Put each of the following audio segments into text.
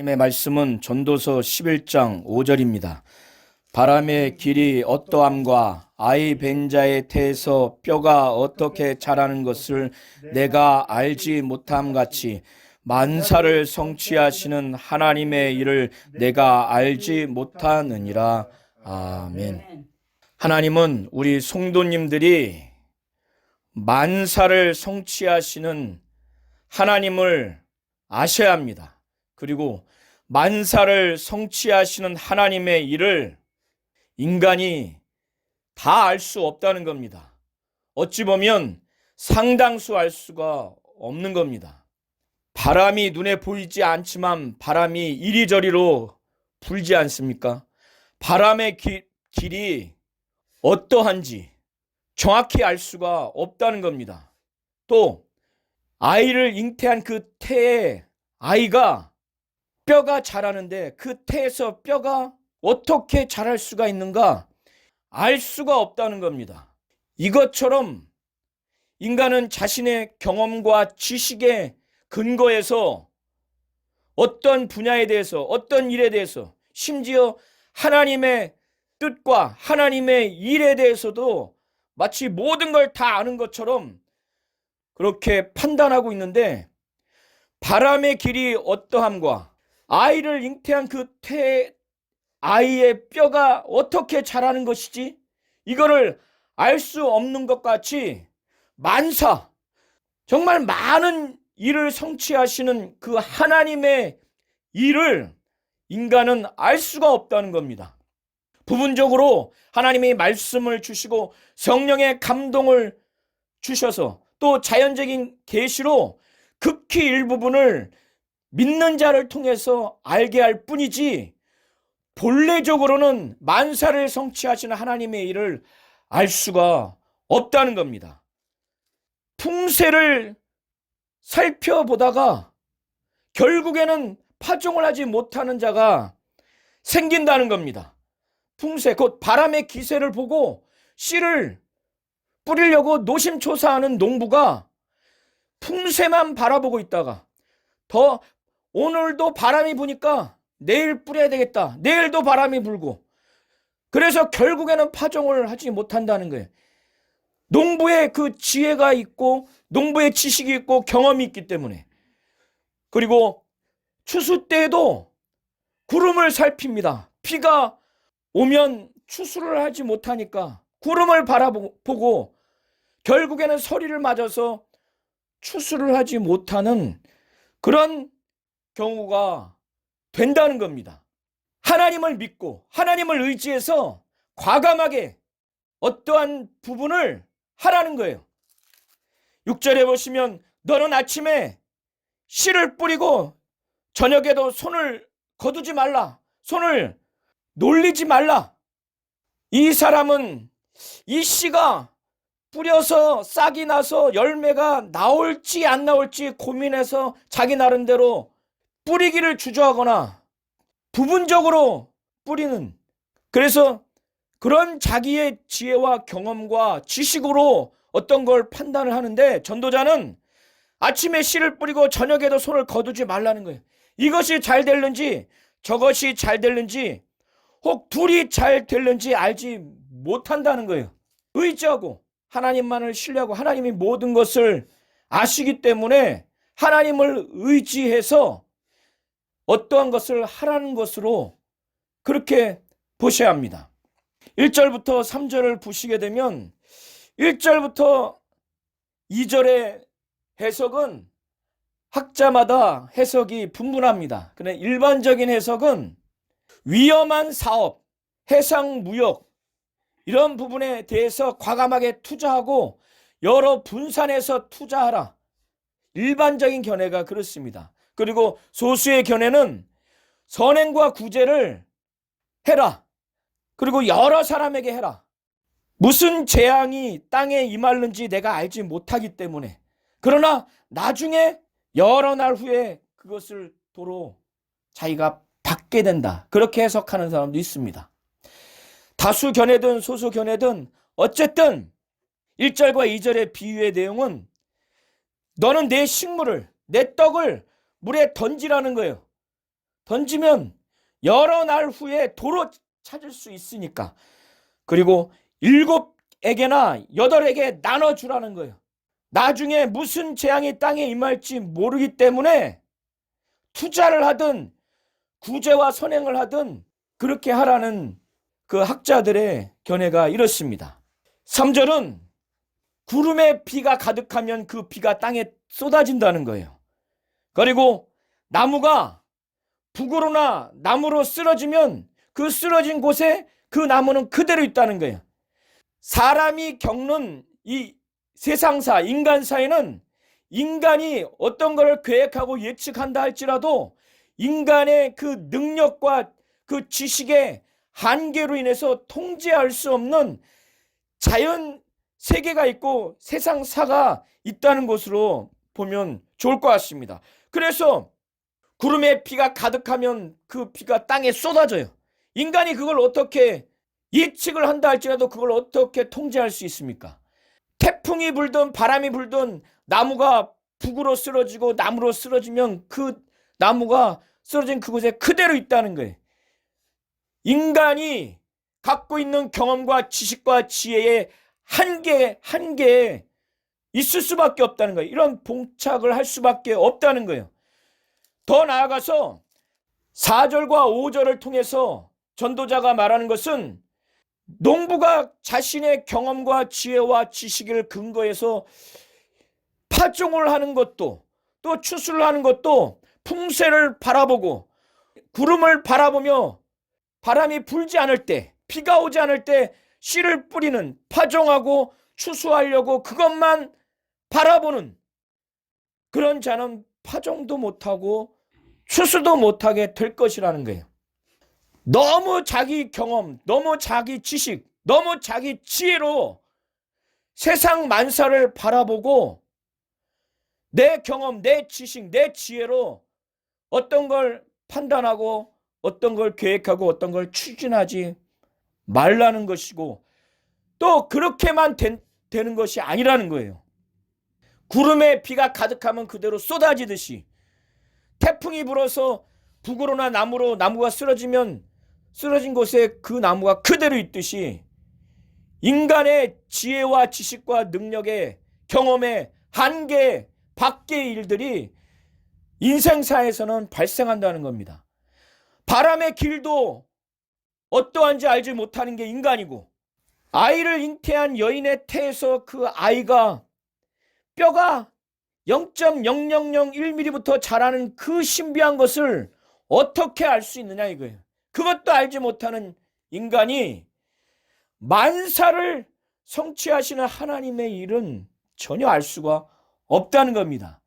하나님의 말씀은 전도서 11장 5절입니다. 바람의 길이 어떠함과 아이 벤 자의 태에서 뼈가 어떻게 자라는 것을 내가 알지 못함 같이 만사를 성취하시는 하나님의 일을 내가 알지 못하느니라. 아멘. 하나님은 우리 성도님들이 만사를 성취하시는 하나님을 아셔야 합니다. 그리고 만사를 성취하시는 하나님의 일을 인간이 다 알 수 없다는 겁니다. 어찌 보면 상당수 알 수가 없는 겁니다. 바람이 눈에 보이지 않지만 바람이 이리저리로 불지 않습니까? 바람의 길이 어떠한지 정확히 알 수가 없다는 겁니다. 또 아이를 잉태한 그 태에 아이가 뼈가 자라는데 그 태에서 뼈가 어떻게 자랄 수가 있는가 알 수가 없다는 겁니다. 이것처럼 인간은 자신의 경험과 지식의 근거에서 어떤 분야에 대해서 어떤 일에 대해서 심지어 하나님의 뜻과 하나님의 일에 대해서도 마치 모든 걸 다 아는 것처럼 그렇게 판단하고 있는데 바람의 길이 어떠함과 아이를 잉태한 그 아이의 뼈가 어떻게 자라는 것이지? 이거를 알 수 없는 것 같이 만사, 정말 많은 일을 성취하시는 그 하나님의 일을 인간은 알 수가 없다는 겁니다. 부분적으로 하나님이 말씀을 주시고 성령의 감동을 주셔서 또 자연적인 계시로 극히 일부분을 믿는 자를 통해서 알게 할 뿐이지 본래적으로는 만사를 성취하시는 하나님의 일을 알 수가 없다는 겁니다. 풍세를 살펴보다가 결국에는 파종을 하지 못하는 자가 생긴다는 겁니다. 풍세, 곧 바람의 기세를 보고 씨를 뿌리려고 노심초사하는 농부가 풍세만 바라보고 있다가 오늘도 바람이 부니까 내일 뿌려야 되겠다. 내일도 바람이 불고. 그래서 결국에는 파종을 하지 못한다는 거예요. 농부의 그 지혜가 있고 농부의 지식이 있고 경험이 있기 때문에. 그리고 추수 때에도 구름을 살핍니다. 비가 오면 추수를 하지 못하니까 구름을 바라보고 결국에는 서리를 맞아서 추수를 하지 못하는 그런 경우가 된다는 겁니다. 하나님을 믿고 하나님을 의지해서 과감하게 어떠한 부분을 하라는 거예요. 6절에 보시면 너는 아침에 씨를 뿌리고 저녁에도 손을 거두지 말라. 손을 놀리지 말라. 이 사람은 이 씨가 뿌려서 싹이 나서 열매가 나올지 안 나올지 고민해서 자기 나름대로 뿌리기를 주저하거나 부분적으로 뿌리는, 그래서 그런 자기의 지혜와 경험과 지식으로 어떤 걸 판단을 하는데 전도자는 아침에 씨를 뿌리고 저녁에도 손을 거두지 말라는 거예요. 이것이 잘 될는지 저것이 잘 될는지 혹 둘이 잘 될는지 알지 못한다는 거예요. 의지하고 하나님만을 신뢰하고 하나님이 모든 것을 아시기 때문에 하나님을 의지해서 어떠한 것을 하라는 것으로 그렇게 보셔야 합니다. 1절부터 3절을 보시게 되면 1절부터 2절의 해석은 학자마다 해석이 분분합니다. 그런데 일반적인 해석은 위험한 사업, 해상 무역 이런 부분에 대해서 과감하게 투자하고 여러 분산해서 투자하라. 일반적인 견해가 그렇습니다. 그리고 소수의 견해는 선행과 구제를 해라. 그리고 여러 사람에게 해라. 무슨 재앙이 땅에 임할는지 내가 알지 못하기 때문에. 그러나 나중에 여러 날 후에 그것을 도로 자기가 받게 된다. 그렇게 해석하는 사람도 있습니다. 다수 견해든 소수 견해든 어쨌든 1절과 2절의 비유의 내용은 너는 내 식물을, 내 떡을 물에 던지라는 거예요. 던지면 여러 날 후에 도로 찾을 수 있으니까. 그리고 7에게나 8에게 나눠주라는 거예요. 나중에 무슨 재앙이 땅에 임할지 모르기 때문에 투자를 하든 구제와 선행을 하든 그렇게 하라는 그 학자들의 견해가 이렇습니다. 3절은 구름에 비가 가득하면 그 비가 땅에 쏟아진다는 거예요. 그리고 나무가 북으로나 남으로 쓰러지면 그 쓰러진 곳에 그 나무는 그대로 있다는 거예요. 사람이 겪는 이 세상사, 인간사에는 인간이 어떤 것을 계획하고 예측한다 할지라도 인간의 그 능력과 그 지식의 한계로 인해서 통제할 수 없는 자연 세계가 있고 세상사가 있다는 것으로 보면 좋을 것 같습니다. 그래서 구름에 비가 가득하면 그 비가 땅에 쏟아져요. 인간이 그걸 어떻게 예측을 한다 할지라도 그걸 어떻게 통제할 수 있습니까? 태풍이 불든 바람이 불든 나무가 북으로 쓰러지고 남으로 쓰러지면 그 나무가 쓰러진 그곳에 그대로 있다는 거예요. 인간이 갖고 있는 경험과 지식과 지혜의 한계에 있을 수밖에 없다는 거예요. 이런 봉착을 할 수밖에 없다는 거예요. 더 나아가서 4절과 5절을 통해서 전도자가 말하는 것은 농부가 자신의 경험과 지혜와 지식을 근거해서 파종을 하는 것도 또 추수를 하는 것도 풍세를 바라보고 구름을 바라보며 바람이 불지 않을 때, 비가 오지 않을 때 씨를 뿌리는, 파종하고 추수하려고 그것만 바라보는 그런 자는 파종도 못하고 추수도 못하게 될 것이라는 거예요. 너무 자기 경험, 너무 자기 지식, 너무 자기 지혜로 세상 만사를 바라보고 내 경험, 내 지식, 내 지혜로 어떤 걸 판단하고 어떤 걸 계획하고 어떤 걸 추진하지 말라는 것이고 또 그렇게만 되는 것이 아니라는 거예요. 구름에 비가 가득하면 그대로 쏟아지듯이 태풍이 불어서 북으로나 남으로 나무가 쓰러지면 쓰러진 곳에 그 나무가 그대로 있듯이 인간의 지혜와 지식과 능력의 경험의 한계 밖의 일들이 인생사에서는 발생한다는 겁니다. 바람의 길도 어떠한지 알지 못하는 게 인간이고 아이를 잉태한 여인의 태에서 그 아이가 뼈가 0.0001mm부터 자라는 그 신비한 것을 어떻게 알 수 있느냐 이거예요. 그것도 알지 못하는 인간이 만사를 성취하시는 하나님의 일은 전혀 알 수가 없다는 겁니다.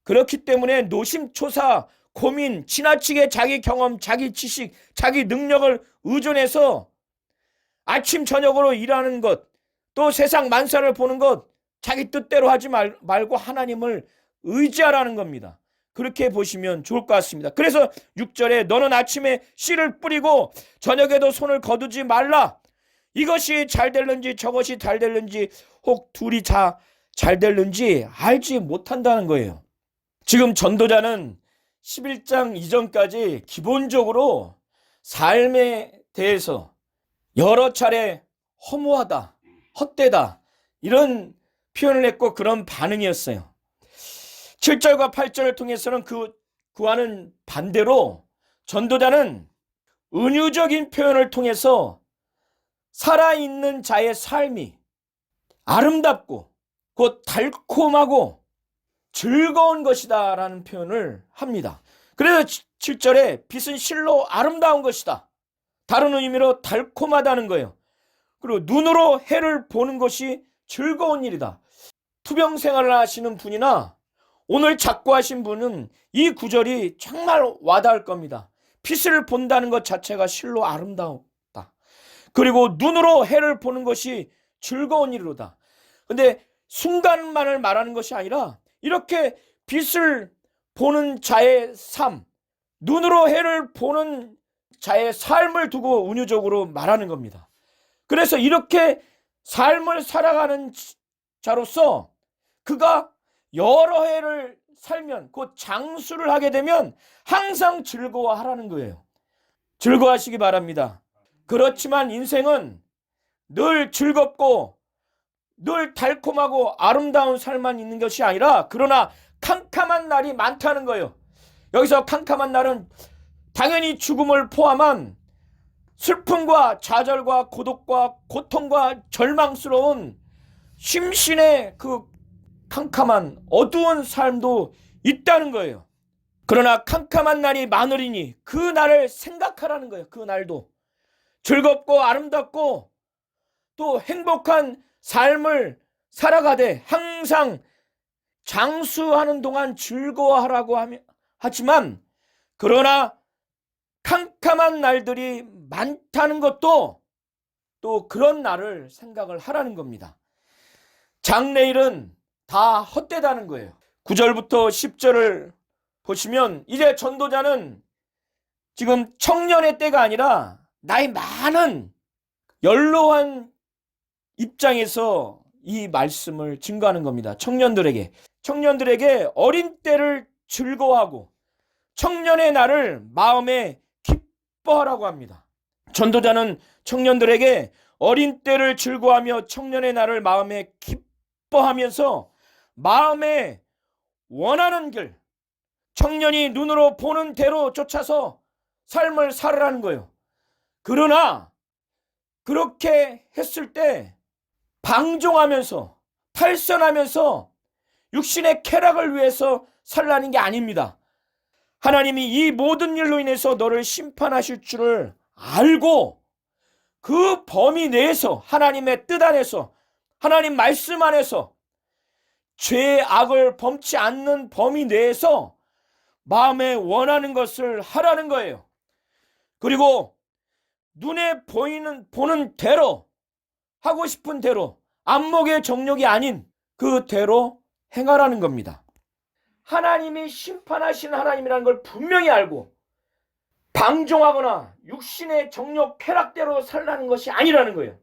그렇기 때문에 노심초사, 고민, 지나치게 자기 경험, 자기 지식, 자기 능력을 의존해서 아침 저녁으로 일하는 것, 또 세상 만사를 보는 것, 자기 뜻대로 하지 말고 하나님을 의지하라는 겁니다. 그렇게 보시면 좋을 것 같습니다. 그래서 6절에 너는 아침에 씨를 뿌리고 저녁에도 손을 거두지 말라. 이것이 잘 될는지 저것이 잘 될는지 혹 둘이 다 잘 될는지 알지 못한다는 거예요. 지금 전도자는 11장 이전까지 기본적으로 삶에 대해서 여러 차례 허무하다, 헛되다 이런 표현을 했고 그런 반응이었어요. 7절과 8절을 통해서는 그와는 반대로 전도자는 은유적인 표현을 통해서 살아있는 자의 삶이 아름답고 곧 달콤하고 즐거운 것이다 라는 표현을 합니다. 그래서 7절에 빛은 실로 아름다운 것이다. 다른 의미로 달콤하다는 거예요. 그리고 눈으로 해를 보는 것이 즐거운 일이다. 투병 생활을 하시는 분이나 오늘 작고하신 분은 이 구절이 정말 와닿을 겁니다. 빛을 본다는 것 자체가 실로 아름다웠다. 그리고 눈으로 해를 보는 것이 즐거운 일이로다. 근데 순간만을 말하는 것이 아니라 이렇게 빛을 보는 자의 삶, 눈으로 해를 보는 자의 삶을 두고 은유적으로 말하는 겁니다. 그래서 이렇게 삶을 살아가는 자로서 그가 여러 해를 살면, 곧 장수를 하게 되면 항상 즐거워하라는 거예요. 즐거워하시기 바랍니다. 그렇지만 인생은 늘 즐겁고 늘 달콤하고 아름다운 삶만 있는 것이 아니라, 그러나 캄캄한 날이 많다는 거예요. 여기서 캄캄한 날은 당연히 죽음을 포함한 슬픔과 좌절과 고독과 고통과 절망스러운 심신의 그 캄캄한 어두운 삶도 있다는 거예요. 그러나 캄캄한 날이 많으리니 그 날을 생각하라는 거예요. 그 날도 즐겁고 아름답고 또 행복한 삶을 살아가되 항상 장수하는 동안 즐거워하라고 하지만, 그러나 캄캄한 날들이 많다는 것도 또 그런 날을 생각을 하라는 겁니다. 장래일은 다 헛되다는 거예요. 9절부터 10절을 보시면 이제 전도자는 지금 청년의 때가 아니라 나이 많은 연로한 입장에서 이 말씀을 증거하는 겁니다. 청년들에게 어린 때를 즐거워하고 청년의 날을 마음에 기뻐하라고 합니다. 전도자는 청년들에게 어린 때를 즐거워하며 청년의 날을 마음에 기뻐하면서 마음에 원하는 길, 청년이 눈으로 보는 대로 쫓아서 삶을 살으라는 거예요. 그러나 그렇게 했을 때 방종하면서 탈선하면서 육신의 쾌락을 위해서 살라는 게 아닙니다. 하나님이 이 모든 일로 인해서 너를 심판하실 줄을 알고 그 범위 내에서, 하나님의 뜻 안에서, 하나님 말씀 안에서 죄 악을 범치 않는 범위 내에서 마음에 원하는 것을 하라는 거예요. 그리고 눈에 보는 대로, 하고 싶은 대로, 안목의 정욕이 아닌 그 대로 행하라는 겁니다. 하나님이 심판하신 하나님이라는 걸 분명히 알고 방종하거나 육신의 정욕 쾌락대로 살라는 것이 아니라는 거예요.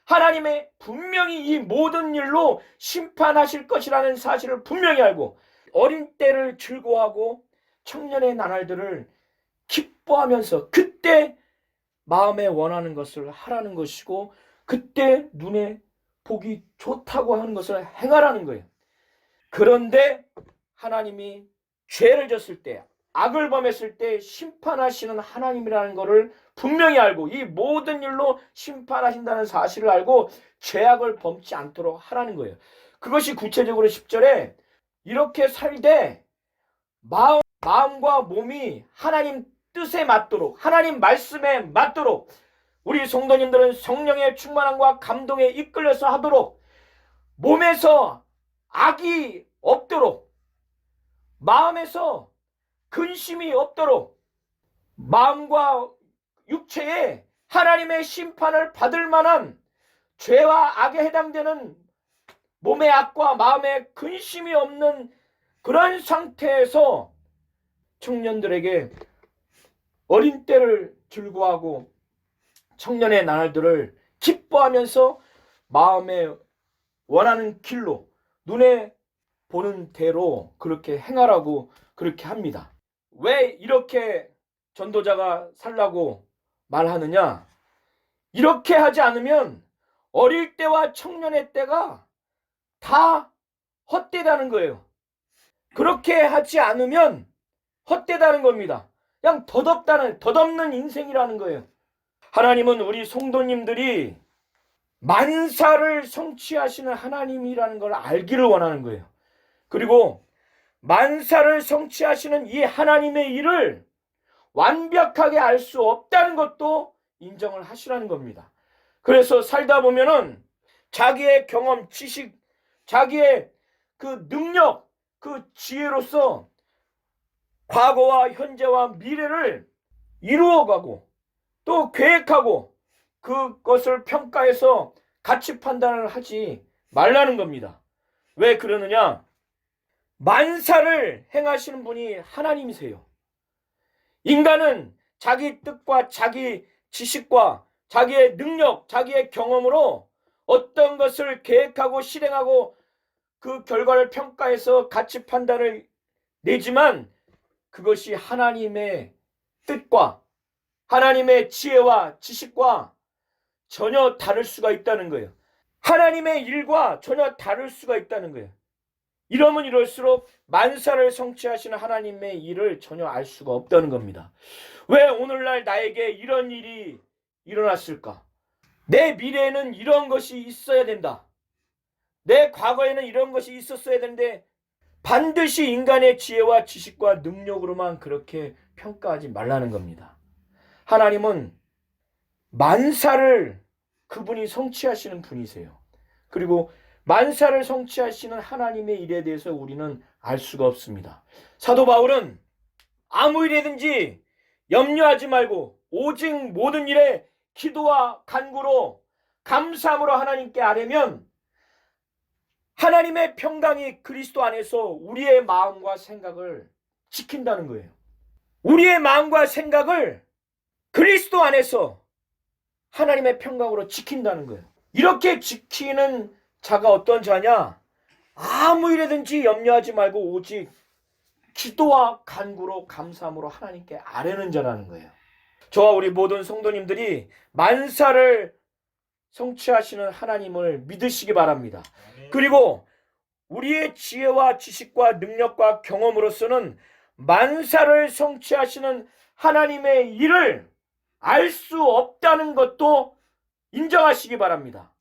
하나님의 분명히 이 모든 일로 심판하실 것이라는 사실을 분명히 알고 어린 때를 즐거워하고 청년의 나날들을 기뻐하면서 그때 마음에 원하는 것을 하라는 것이고, 그때 눈에 보기 좋다고 하는 것을 행하라는 거예요. 그런데 하나님이 죄를 졌을 때, 악을 범했을 때 심판하시는 하나님이라는 것을 분명히 알고 이 모든 일로 심판하신다는 사실을 알고 죄악을 범치 않도록 하라는 거예요. 그것이 구체적으로 10절에 이렇게 살되 마음과 몸이 하나님 뜻에 맞도록, 하나님 말씀에 맞도록, 우리 성도님들은 성령의 충만함과 감동에 이끌려서 하도록, 몸에서 악이 없도록, 마음에서 근심이 없도록, 마음과 육체에 하나님의 심판을 받을 만한 죄와 악에 해당되는 몸의 악과 마음의 근심이 없는 그런 상태에서 청년들에게 어린 때를 즐거워하고 청년의 나날들을 기뻐하면서 마음에 원하는 길로, 눈에 보는 대로 그렇게 행하라고 그렇게 합니다. 왜 이렇게 전도자가 살라고 말하느냐? 이렇게 하지 않으면 어릴 때와 청년의 때가 다 헛되다는 거예요. 그렇게 하지 않으면 헛되다는 겁니다. 그냥 덧없는 인생이라는 거예요. 하나님은 우리 성도님들이 만사를 성취하시는 하나님이라는 걸 알기를 원하는 거예요. 그리고 만사를 성취하시는 이 하나님의 일을 완벽하게 알 수 없다는 것도 인정을 하시라는 겁니다. 그래서 살다 보면은 자기의 경험, 지식, 자기의 그 능력, 그 지혜로서 과거와 현재와 미래를 이루어가고 또 계획하고 그것을 평가해서 가치 판단을 하지 말라는 겁니다. 왜 그러느냐? 만사를 행하시는 분이 하나님이세요. 인간은 자기 뜻과 자기 지식과 자기의 능력, 자기의 경험으로 어떤 것을 계획하고 실행하고 그 결과를 평가해서 가치 판단을 내지만 그것이 하나님의 뜻과 하나님의 지혜와 지식과 전혀 다를 수가 있다는 거예요. 하나님의 일과 전혀 다를 수가 있다는 거예요. 이러면 이럴수록 만사를 성취하시는 하나님의 일을 전혀 알 수가 없다는 겁니다. 왜 오늘날 나에게 이런 일이 일어났을까? 내 미래에는 이런 것이 있어야 된다. 내 과거에는 이런 것이 있었어야 되는데 반드시 인간의 지혜와 지식과 능력으로만 그렇게 평가하지 말라는 겁니다. 하나님은 만사를 그분이 성취하시는 분이세요. 그리고 만사를 성취하시는 하나님의 일에 대해서 우리는 알 수가 없습니다. 사도 바울은 아무 일이든지 염려하지 말고 오직 모든 일에 기도와 간구로 감사함으로 하나님께 아뢰면 하나님의 평강이 그리스도 안에서 우리의 마음과 생각을 지킨다는 거예요. 우리의 마음과 생각을 그리스도 안에서 하나님의 평강으로 지킨다는 거예요. 이렇게 지키는 자가 어떤 자냐? 아무 일에든지 염려하지 말고 오직 기도와 간구로 감사함으로 하나님께 아뢰는 자라는 거예요. 저와 우리 모든 성도님들이 만사를 성취하시는 하나님을 믿으시기 바랍니다. 그리고 우리의 지혜와 지식과 능력과 경험으로서는 만사를 성취하시는 하나님의 일을 알 수 없다는 것도 인정하시기 바랍니다.